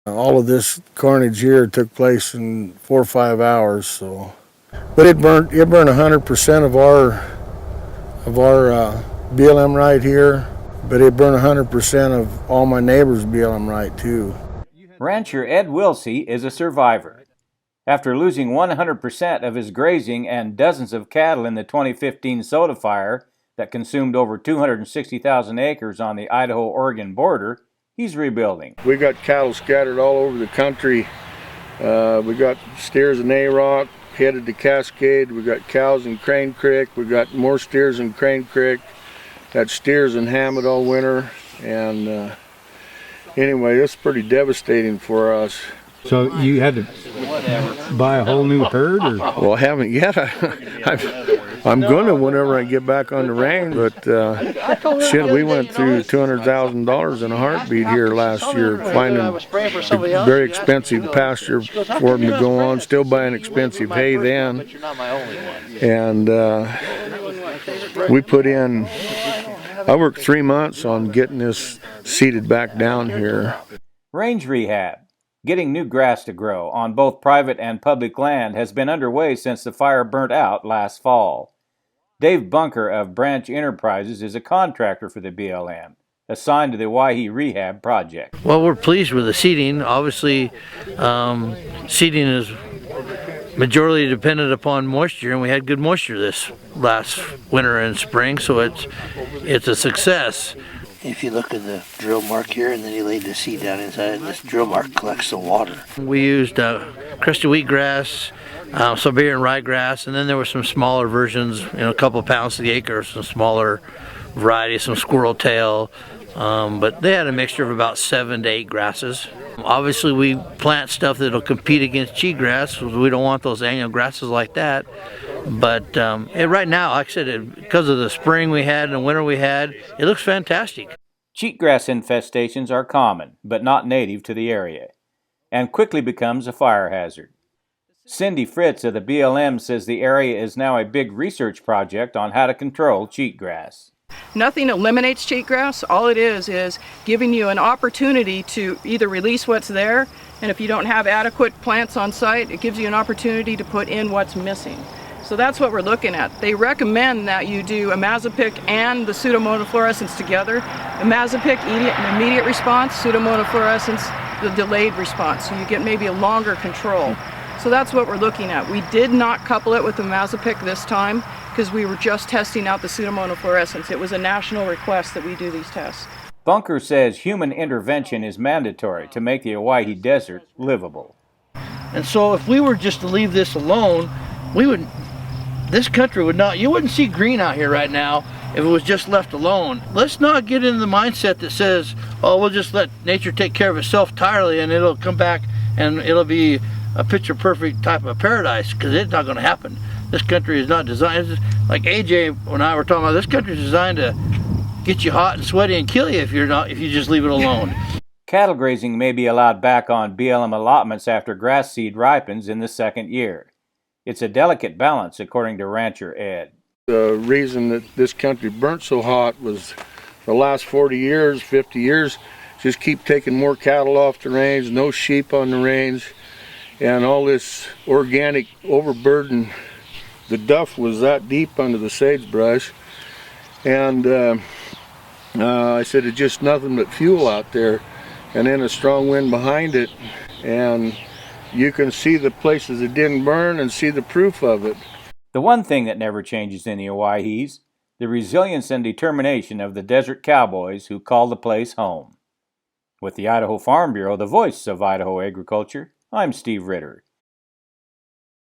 All of this carnage here took place in 4 or 5 hours. So, but it burned 100% of our BLM right here. But it burned 100% of all my neighbors' BLM right too. Rancher Ed Wilsey is a survivor. After losing 100% of his grazing and dozens of cattle in the 2015 soda fire that consumed over 260,000 acres on the Idaho-Oregon border, he's rebuilding. We got cattle scattered all over the country. We got steers in A-Rock, headed to Cascade. We got cows in Crane Creek. We got more steers in Crane Creek. Got steers in Hammett all winter. And anyway, it's pretty devastating for us. So you had to buy a whole new herd? Or? Well, I haven't yet. I'm going to whenever I get back on the range, but shit, we went through $200,000 in a heartbeat here last year, finding a very expensive pasture for them to go on, still buying expensive hay then. And we put in, I worked 3 months on getting this seeded back down here. Range rehab, getting new grass to grow on both private and public land, has been underway since the fire burnt out last fall. Dave Bunker of Branch Enterprises is a contractor for the BLM, assigned to the Owyhee Re-hab project. Well, we're pleased with the seeding. Obviously, seeding is majority dependent upon moisture, and we had good moisture this last winter and spring, so it's a success. If you look at the drill mark here and then you lay the seed down inside it, this drill mark collects the water. We used crested wheatgrass, Siberian ryegrass, and then there were some smaller versions, a couple of pounds to the acre, some smaller varieties, some squirrel tail, but they had a mixture of about 7 to 8 grasses. Obviously we plant stuff that'll compete against cheatgrass, because we don't want those annual grasses like that. But right now, like I said, because of the spring we had and the winter we had, it looks fantastic. Cheatgrass infestations are common, but not native to the area, and quickly becomes a fire hazard. Cindy Fritz of the BLM says the area is now a big research project on how to control cheatgrass. Nothing eliminates cheatgrass. All it is giving you an opportunity to either release what's there, and if you don't have adequate plants on site, it gives you an opportunity to put in what's missing. So that's what we're looking at. They recommend that you do imazapic and the Pseudomonas fluorescens together. Imazapic, immediate response, Pseudomonas fluorescens, the delayed response. So you get maybe a longer control. So that's what we're looking at. We did not couple it with the imazapic this time because we were just testing out the Pseudomonas fluorescens. It was a national request that we do these tests. Bunker says human intervention is mandatory to make the Owyhee Desert livable. And so if we were just to leave this alone, this country would not, you wouldn't see green out here right now if it was just left alone. Let's not get into the mindset that says, oh, we'll just let nature take care of itself entirely and it'll come back and it'll be a picture perfect type of paradise, because it's not going to happen. This country is not designed, like AJ and I were talking about, this country is designed to get you hot and sweaty and kill you if you just leave it alone. Cattle grazing may be allowed back on BLM allotments after grass seed ripens in the second year. It's a delicate balance, according to rancher Ed. The reason that this country burnt so hot was the last 40 years, 50 years, just keep taking more cattle off the range, no sheep on the range, and all this organic overburden. The duff was that deep under the sagebrush, and I said it's just nothing but fuel out there, and then a strong wind behind it, and you can see the places it didn't burn and see the proof of it. The one thing that never changes in the Owyhees, the resilience and determination of the desert cowboys who call the place home. With the Idaho Farm Bureau, the voice of Idaho agriculture, I'm Steve Ritter.